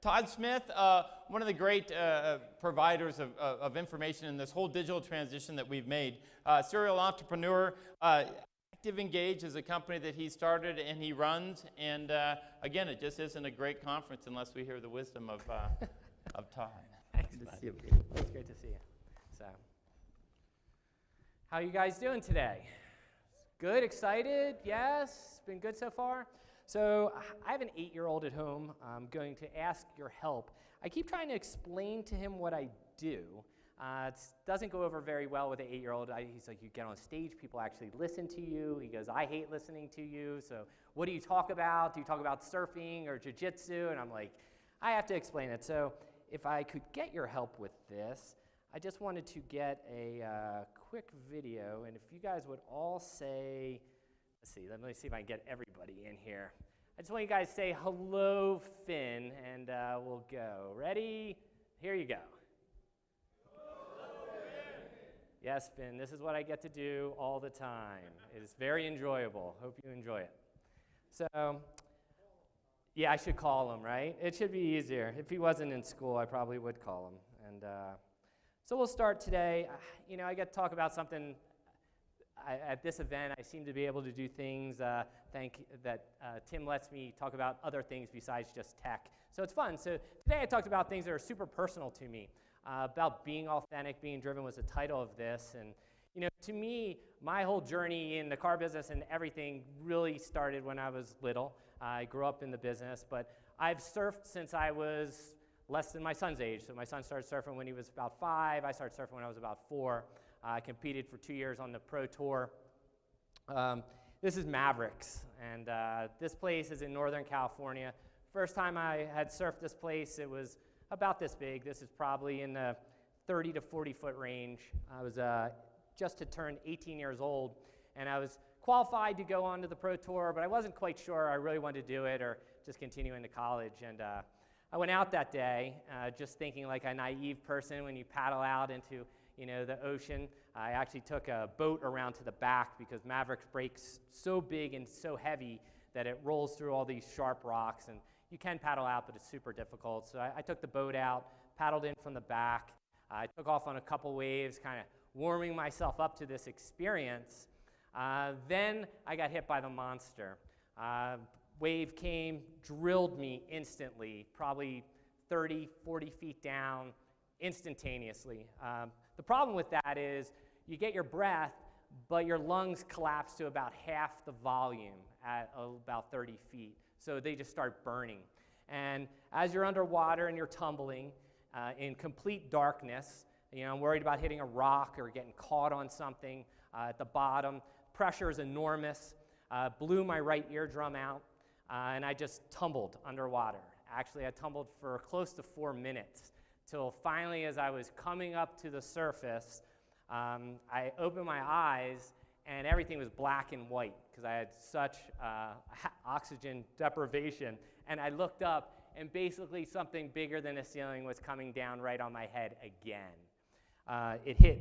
Todd Smith, one of the great providers of information in this whole digital transition that we've made. Serial entrepreneur. ActivEngage is a company that he started and he runs. And again, it just isn't a great conference unless we hear the wisdom of Todd. Thanks, bud. It's great to see you. So, how are you guys doing today? Good, excited? Yes, been good so far? So I have an 8-year-old at home. I'm going to ask your help. I keep trying to explain to him what I do. It doesn't go over very well with an 8-year-old. He's like, you get on stage, people actually listen to you. He goes, I hate listening to you. So what do you talk about? Do you talk about surfing or jiu-jitsu? And I'm like, I have to explain it. So if I could get your help with this, I just wanted to get a quick video. And if you guys would all say, let's see, let me see if I can get everybody in here. I just want you guys to say hello, Finn, and we'll go. Ready? Here you go. Hello, Finn. Yes, Finn, this is what I get to do all the time. It is very enjoyable. Hope you enjoy it. So, yeah, I should call him, right? It should be easier. If he wasn't in school, I probably would call him. And so we'll start today. You know, I get to talk about something. At this event, I seem to be able to do things Tim lets me talk about other things besides just tech. So it's fun. So today I talked about things that are super personal to me. About being authentic, being driven was the title of this. And you know, to me, my whole journey in the car business and everything really started when I was little. I grew up in the business, but I've surfed since I was less than my son's age. So my son started surfing when he was about 5. I started surfing when I was about 4. I competed for 2 years on the Pro Tour. This is Mavericks, and this place is in Northern California. First time I had surfed this place, it was about this big. This is probably in the 30 to 40 foot range. I was just to turn 18 years old, and I was qualified to go on to the Pro Tour, but I wasn't quite sure I really wanted to do it or just continue into college. And I went out that day just thinking like a naive person when you paddle out into the ocean. I actually took a boat around to the back because Mavericks breaks so big and so heavy that it rolls through all these sharp rocks, and you can paddle out, but it's super difficult. So I took the boat out, paddled in from the back. I took off on a couple waves, kind of warming myself up to this experience. Then I got hit by the monster. Wave came, drilled me instantly, probably 30, 40 feet down, instantaneously. The problem with that is you get your breath, but your lungs collapse to about half the volume at about 30 feet. So they just start burning. And as you're underwater and you're tumbling in complete darkness, I'm worried about hitting a rock or getting caught on something at the bottom. Pressure is enormous. Blew my right eardrum out, and I just tumbled underwater. Actually, I tumbled for close to 4 minutes. Till finally, as I was coming up to the surface, I opened my eyes, and everything was black and white because I had such oxygen deprivation. And I looked up, and basically something bigger than a ceiling was coming down right on my head again. It hit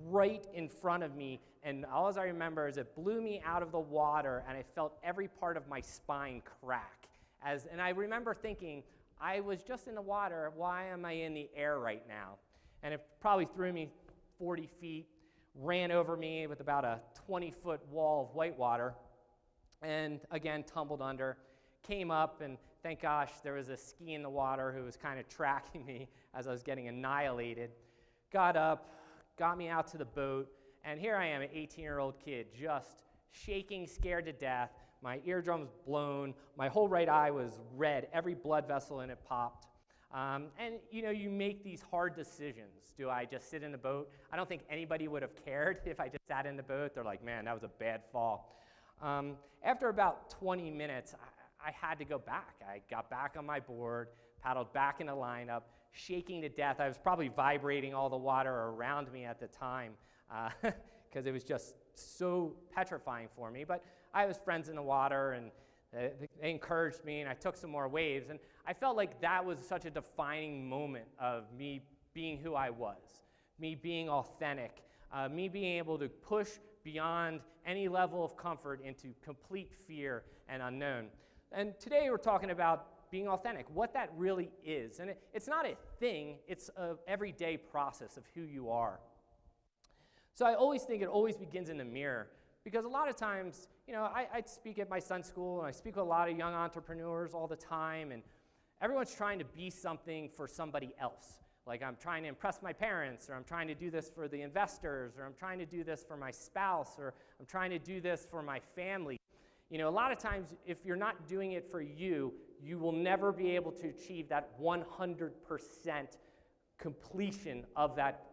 right in front of me, and all I remember is it blew me out of the water, and I felt every part of my spine crack. And I remember thinking, I was just in the water, why am I in the air right now? And it probably threw me 40 feet, ran over me with about a 20-foot wall of white water, and again, tumbled under, came up, and thank gosh, there was a ski in the water who was kind of tracking me as I was getting annihilated. Got up, got me out to the boat, and here I am, an 18-year-old kid, just shaking, scared to death. My eardrum's blown. My whole right eye was red. Every blood vessel in it popped. And you make these hard decisions. Do I just sit in the boat? I don't think anybody would have cared if I just sat in the boat. They're like, man, that was a bad fall. After about 20 minutes, I had to go back. I got back on my board, paddled back in the lineup, shaking to death. I was probably vibrating all the water around me at the time because it was just so petrifying for me. But I was friends in the water, and they encouraged me, and I took some more waves. And I felt like that was such a defining moment of me being who I was, me being authentic, me being able to push beyond any level of comfort into complete fear and unknown. And today we're talking about being authentic, what that really is. And it's not a thing, it's an everyday process of who you are. So I always think it always begins in the mirror, because a lot of times, I speak at my son's school, and I speak with a lot of young entrepreneurs all the time, and everyone's trying to be something for somebody else. Like, I'm trying to impress my parents, or I'm trying to do this for the investors, or I'm trying to do this for my spouse, or I'm trying to do this for my family. A lot of times, if you're not doing it for you, you will never be able to achieve that 100% completion of that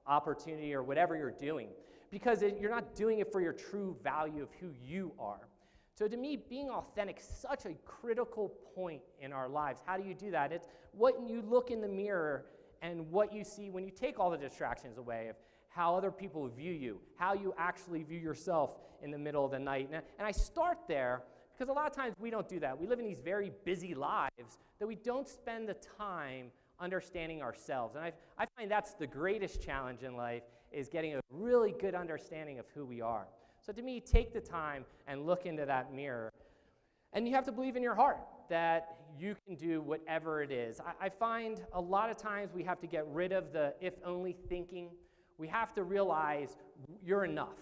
opportunity or whatever you're doing, because you're not doing it for your true value of who you are. So to me, being authentic is such a critical point in our lives. How do you do that? It's what you look in the mirror and what you see when you take all the distractions away of how other people view you, how you actually view yourself in the middle of the night. And I start there because a lot of times we don't do that. We live in these very busy lives that we don't spend the time understanding ourselves. And I find that's the greatest challenge in life, is getting a really good understanding of who we are. So to me, take the time and look into that mirror. And you have to believe in your heart that you can do whatever it is. I find a lot of times we have to get rid of the if-only thinking. We have to realize you're enough.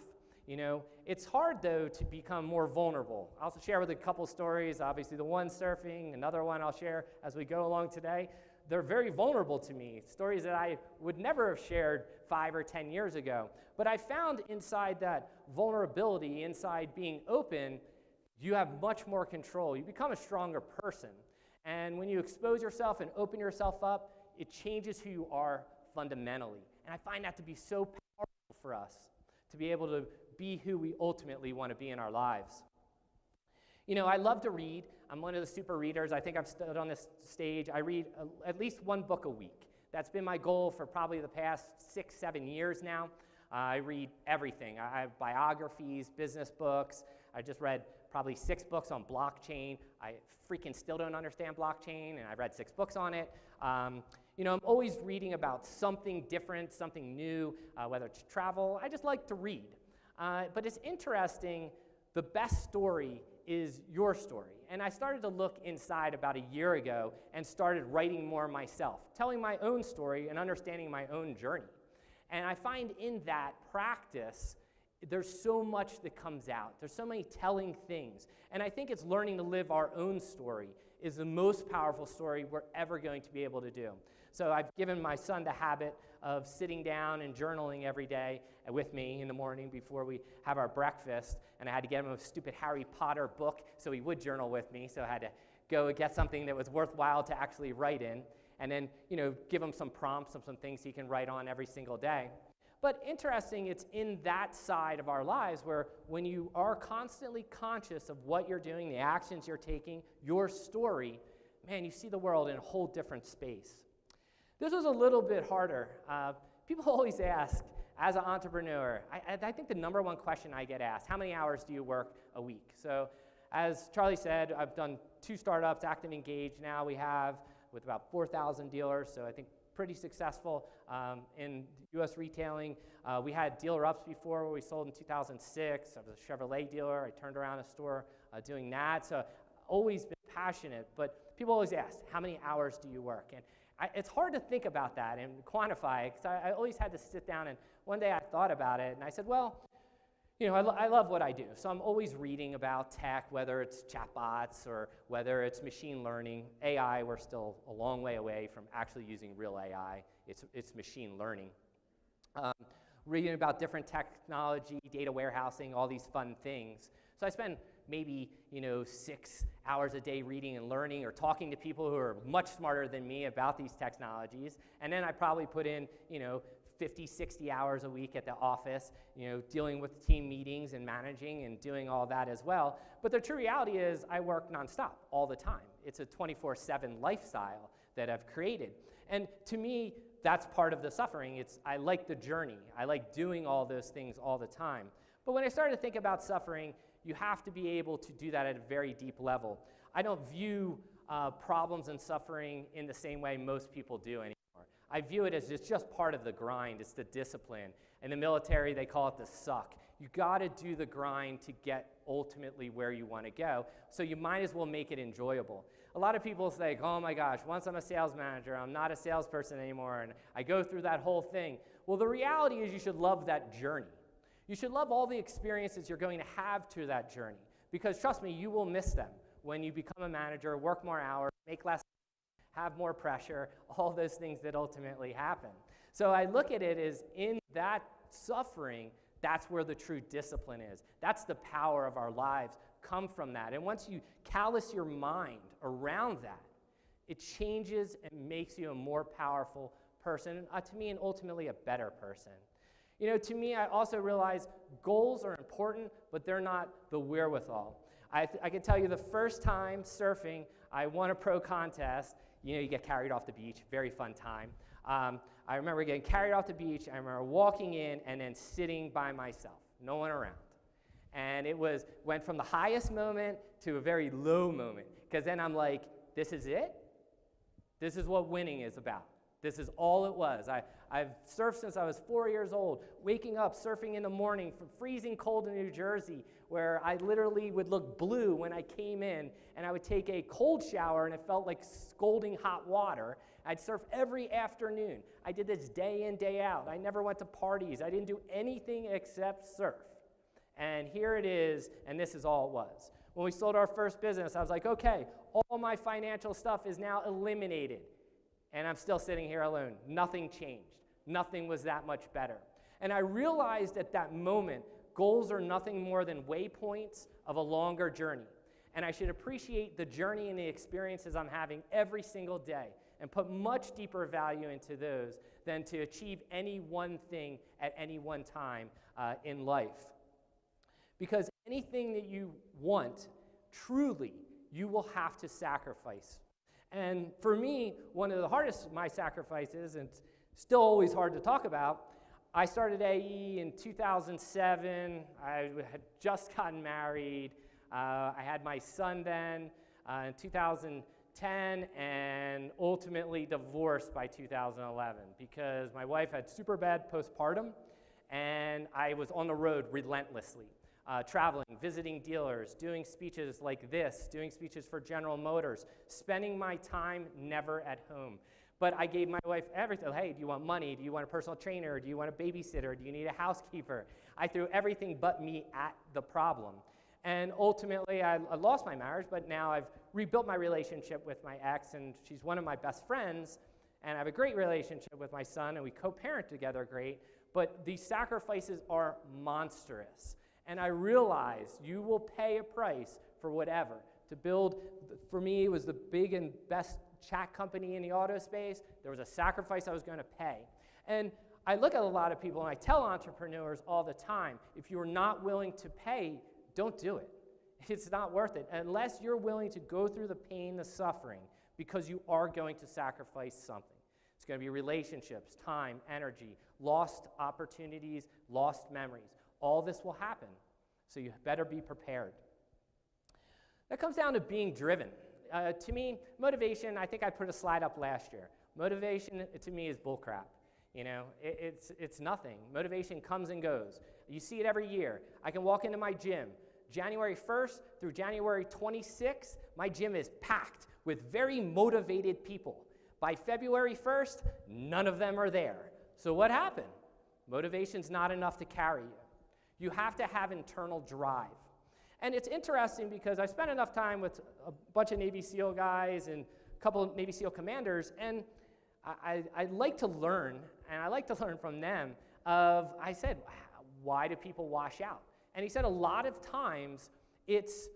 It's hard, though, to become more vulnerable. I'll share with a couple stories. Obviously, the one surfing, another one I'll share as we go along today. They're very vulnerable to me, stories that I would never have shared 5 or 10 years ago. But I found inside that vulnerability, inside being open, you have much more control. You become a stronger person. And when you expose yourself and open yourself up, it changes who you are fundamentally. And I find that to be so powerful for us, to be able to be who we ultimately want to be in our lives. I love to read. I'm one of the super readers. I think I've stood on this stage. I read at least one book a week. That's been my goal for probably the past 6-7 years now. I read everything. I have biographies, business books. I just read probably 6 books on blockchain. I freaking still don't understand blockchain, and I've read 6 books on it. I'm always reading about something different, something new, whether it's travel. I just like to read. But it's interesting, the best story is your story. And I started to look inside about a year ago and started writing more myself, telling my own story and understanding my own journey. And I find in that practice, there's so much that comes out. There's so many telling things. And I think it's learning to live our own story is the most powerful story we're ever going to be able to do. So I've given my son the habit of sitting down and journaling every day with me in the morning before we have our breakfast. And I had to get him a stupid Harry Potter book so he would journal with me. So I had to go and get something that was worthwhile to actually write in. And then, give him some prompts, some things he can write on every single day. But interesting, it's in that side of our lives where when you are constantly conscious of what you're doing, the actions you're taking, your story, man, you see the world in a whole different space. This was a little bit harder. People always ask, as an entrepreneur, I think the number one question I get asked, how many hours do you work a week? So as Charlie said, I've done 2 startups, ActivEngage now we have, with about 4,000 dealers, so I think pretty successful in U.S. retailing. We had dealer ups before where we sold in 2006. I was a Chevrolet dealer. I turned around a store doing that. So always been passionate, but people always ask, how many hours do you work? And it's hard to think about that and quantify it, because I always had to sit down, and one day I thought about it, and I said, well, I love what I do. So I'm always reading about tech, whether it's chatbots or whether it's machine learning. AI, we're still a long way away from actually using real AI. It's machine learning. Reading about different technology, data warehousing, all these fun things. So I spend maybe 6 hours a day reading and learning or talking to people who are much smarter than me about these technologies. And then I probably put in 50, 60 hours a week at the office, dealing with team meetings and managing and doing all that as well. But the true reality is I work nonstop all the time. It's a 24/7 lifestyle that I've created. And to me, that's part of the suffering. I like the journey. I like doing all those things all the time. But when I started to think about suffering, you have to be able to do that at a very deep level. I don't view problems and suffering in the same way most people do anymore. I view it as it's just part of the grind. It's the discipline. In the military, they call it the suck. You got to do the grind to get ultimately where you want to go, so you might as well make it enjoyable. A lot of people say, oh my gosh, once I'm a sales manager, I'm not a salesperson anymore, and I go through that whole thing. Well, the reality is you should love that journey. You should love all the experiences you're going to have through that journey, because trust me, you will miss them when you become a manager, work more hours, make less, have more pressure, all those things that ultimately happen. So I look at it as in that suffering, that's where the true discipline is. That's the power of our lives come from that. And once you callous your mind around that, it changes and makes you a more powerful person, to me, and ultimately a better person. You know, to me, I also realize goals are important, but they're not the wherewithal. I can tell you the first time surfing, I won a pro contest. You know, you get carried off the beach, very fun time. I remember getting carried off the beach. I remember walking in and then sitting by myself, no one around. And it went from the highest moment to a very low moment, because then I'm like, this is it? This is what winning is about. This is all it was. I've surfed since I was 4 years old, waking up, surfing in the morning from freezing cold in New Jersey, where I literally would look blue when I came in, and I would take a cold shower, and it felt like scalding hot water. I'd surf every afternoon. I did this day in, day out. I never went to parties. I didn't do anything except surf. And here it is, and this is all it was. When we sold our first business, I was like, okay, all my financial stuff is now eliminated. And I'm still sitting here alone. Nothing changed. Nothing was that much better. And I realized at that moment, goals are nothing more than waypoints of a longer journey. And I should appreciate the journey and the experiences I'm having every single day and put much deeper value into those than to achieve any one thing at any one time in life. Because anything that you want, truly, you will have to sacrifice. And for me, one of the hardest of my sacrifices, and it's still always hard to talk about, I started AE in 2007. I had just gotten married. I had my son then in 2010, and ultimately divorced by 2011 because my wife had super bad postpartum, and I was on the road relentlessly. Traveling, visiting dealers, doing speeches like this, doing speeches for General Motors, spending my time never at home. But I gave my wife everything. Hey, do you want money? Do you want a personal trainer? Do you want a babysitter? Do you need a housekeeper? I threw everything but me at the problem. And ultimately, I lost my marriage, but now I've rebuilt my relationship with my ex, and she's one of my best friends, and I have a great relationship with my son, and we co-parent together great, but these sacrifices are monstrous. And I realize you will pay a price for whatever. To build, for me, it was the big and best chat company in the auto space. There was a sacrifice I was going to pay. And I look at a lot of people, and I tell entrepreneurs all the time, if you're not willing to pay, don't do it. It's not worth it. Unless you're willing to go through the pain, the suffering, because you are going to sacrifice something. It's going to be relationships, time, energy, lost opportunities, lost memories. All this will happen, so you better be prepared. That comes down to being driven. To me, motivation, I think I put a slide up last year. Motivation, to me, is bullcrap. You know, it's nothing. Motivation comes and goes. You see it every year. I can walk into my gym. January 1st through January 26th, my gym is packed with very motivated people. By February 1st, none of them are there. So what happened? Motivation's not enough to carry you. You have to have internal drive. And it's interesting because I spent enough time with a bunch of Navy SEAL guys and a couple of Navy SEAL commanders, and I like to learn, and I like to learn from them I said, why do people wash out? And he said a lot of times it's,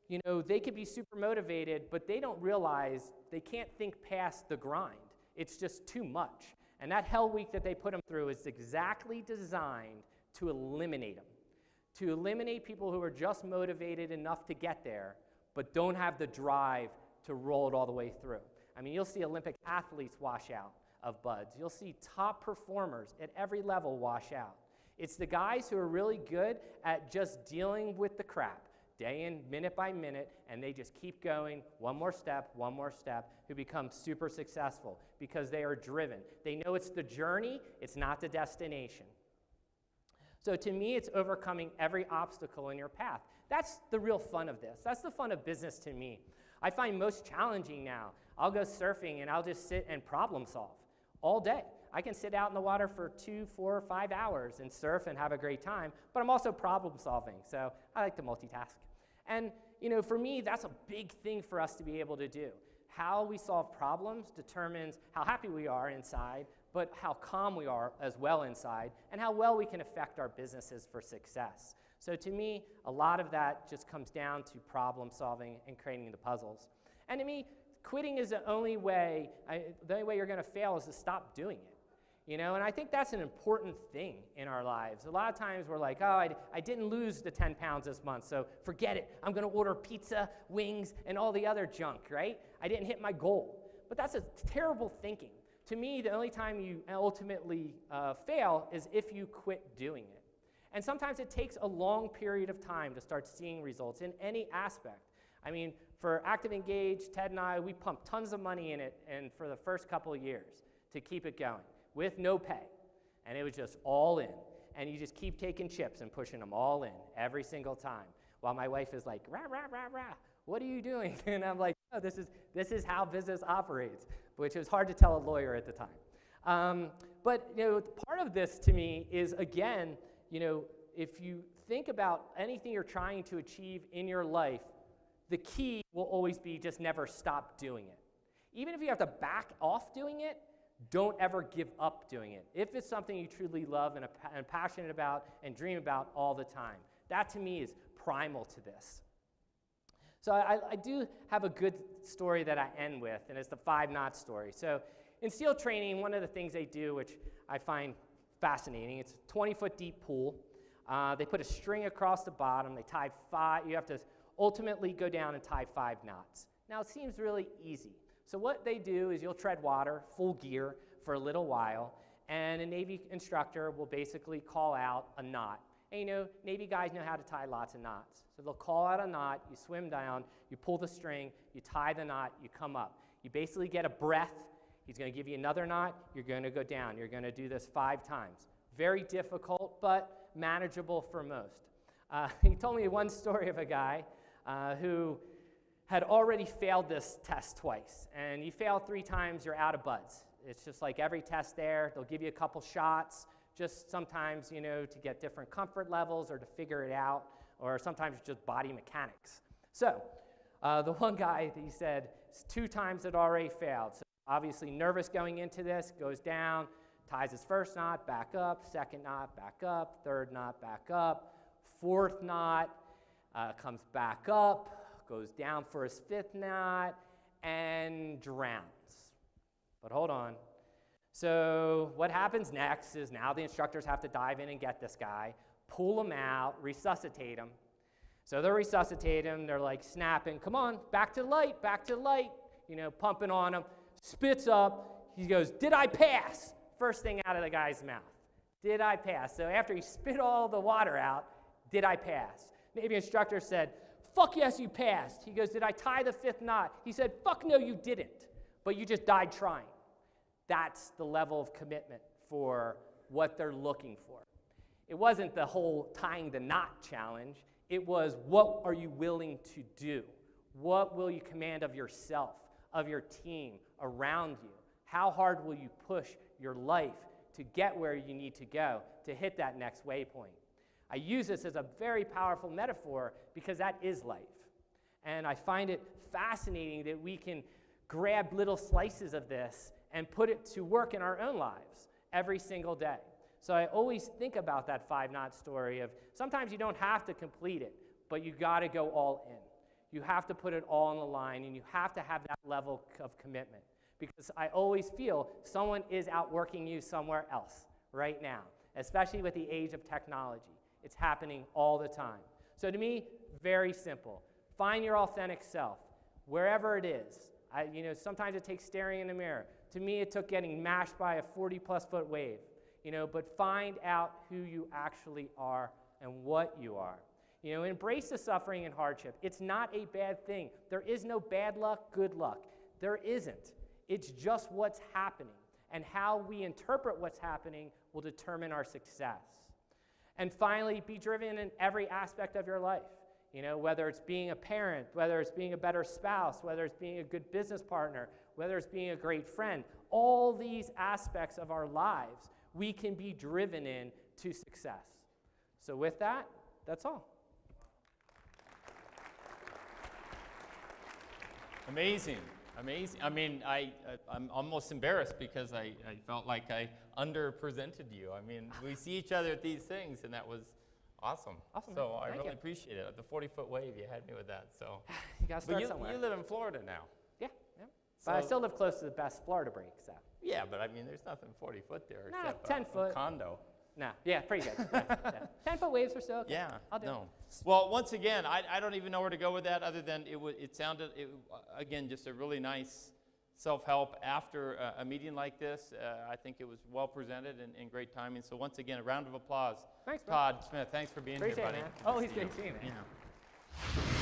you know, they could be super motivated, but they don't realize they can't think past the grind. It's just too much. And that hell week that they put them through is exactly designed to eliminate them. To eliminate people who are just motivated enough to get there, but don't have the drive to roll it all the way through. I mean, you'll see Olympic athletes wash out of buds. You'll see top performers at every level wash out. It's the guys who are really good at just dealing with the crap, day in, minute by minute, and they just keep going, one more step, who become super successful because they are driven. They know it's the journey, it's not the destination. So to me, it's overcoming every obstacle in your path. That's the real fun of this. That's the fun of business to me. I find most challenging now, I'll go surfing and I'll just sit and problem solve all day. I can sit out in the water for 2, 4, 5 hours and surf and have a great time, but I'm also problem solving, so I like to multitask. And for me, that's a big thing for us to be able to do. How we solve problems determines how happy we are inside, but how calm we are as well inside, and how well we can affect our businesses for success. So to me, a lot of that just comes down to problem solving and creating the puzzles. And to me, quitting is the only way you're going to fail is to stop doing it. And I think that's an important thing in our lives. A lot of times we're like, oh, I didn't lose the 10 pounds this month, so forget it. I'm going to order pizza, wings, and all the other junk, right? I didn't hit my goal. But that's a terrible thinking. To me, the only time you ultimately fail is if you quit doing it. And sometimes it takes a long period of time to start seeing results in any aspect. I mean, for ActivEngage, Ted and I, we pumped tons of money in it and for the first couple of years to keep it going with no pay. And it was just all in. And you just keep taking chips and pushing them all in every single time. While my wife is like, rah, rah, rah, rah, what are you doing? And I'm like, oh, this is how business operates, which was hard to tell a lawyer at the time. But part of this to me is, again, if you think about anything you're trying to achieve in your life, the key will always be just never stop doing it. Even if you have to back off doing it, don't ever give up doing it. If it's something you truly love and are passionate about and dream about all the time, that to me is primal to this. So I do have a good story that I end with, and it's the 5-knot story. So in SEAL training, one of the things they do, which I find fascinating, it's a 20-foot deep pool. They put a string across the bottom. They tie 5. You have to ultimately go down and tie 5 knots. Now, it seems really easy. So what they do is you'll tread water, full gear, for a little while, and a Navy instructor will basically call out a knot. And Navy guys know how to tie lots of knots. So they'll call out a knot, you swim down, you pull the string, you tie the knot, you come up. You basically get a breath. He's going to give you another knot, you're going to go down. You're going to do this 5 times. Very difficult, but manageable for most. He told me one story of a guy who had already failed this test twice. And you fail 3 times, you're out of buds. It's just like every test there. They'll give you a couple shots, just sometimes, to get different comfort levels or to figure it out, or sometimes it's just body mechanics. So the one guy, he said, 2 times had already failed. So obviously nervous going into this, goes down, ties his first knot, back up, second knot, back up, third knot, back up, 4th knot, comes back up, goes down for his 5th knot, and drowns. But hold on. So what happens next is now the instructors have to dive in and get this guy, pull him out, resuscitate him. So they resuscitate him. They're like snapping, come on, back to light, pumping on him. Spits up. He goes, did I pass? First thing out of the guy's mouth. Did I pass? So after he spit all the water out, did I pass? Navy instructor said, fuck yes, you passed. He goes, did I tie the 5th knot? He said, fuck no, you didn't, but you just died trying. That's the level of commitment for what they're looking for. It wasn't the whole tying the knot challenge. It was, what are you willing to do? What will you command of yourself, of your team, around you? How hard will you push your life to get where you need to go to hit that next waypoint? I use this as a very powerful metaphor because that is life. And I find it fascinating that we can grab little slices of this and put it to work in our own lives every single day. So I always think about that 5-knot story of sometimes you don't have to complete it, but you got to go all in. You have to put it all on the line, and you have to have that level of commitment. Because I always feel someone is outworking you somewhere else right now, especially with the age of technology. It's happening all the time. So to me, very simple. Find your authentic self, wherever it is. Sometimes it takes staring in the mirror. To me, it took getting mashed by a 40-plus foot wave. But find out who you actually are and what you are. Embrace the suffering and hardship. It's not a bad thing. There is no bad luck, good luck. There isn't. It's just what's happening. And how we interpret what's happening will determine our success. And finally, be driven in every aspect of your life. You know, whether it's being a parent, whether it's being a better spouse, whether it's being a good business partner, whether it's being a great friend, all these aspects of our lives we can be driven in to success. So with that, that's all. Amazing, amazing. I mean, I'm almost embarrassed because I felt like I underpresented you. I mean, we see each other at these things, and that was awesome. Awesome, So I thank really you. appreciate it. The 40-foot wave, you had me with that. So, You gotta start but somewhere. you live in Florida now. Yeah, yeah. But I So- still live close to the best Florida break, so. Yeah, but I mean, there's nothing 40-foot there Nah, except 10 a foot. condo. No, yeah, pretty good. Yeah. 10-foot waves are still okay. Yeah, I'll do no. Well, once again, I don't even know where to go with that other than it sounded, again, just a really nice self-help after a meeting like this. I think it was well presented and great timing. So once again, a round of applause. Thanks, bro. Todd Smith, thanks for being Appreciate here, it, buddy. man. Good to Always see great you. seeing you, man. Yeah.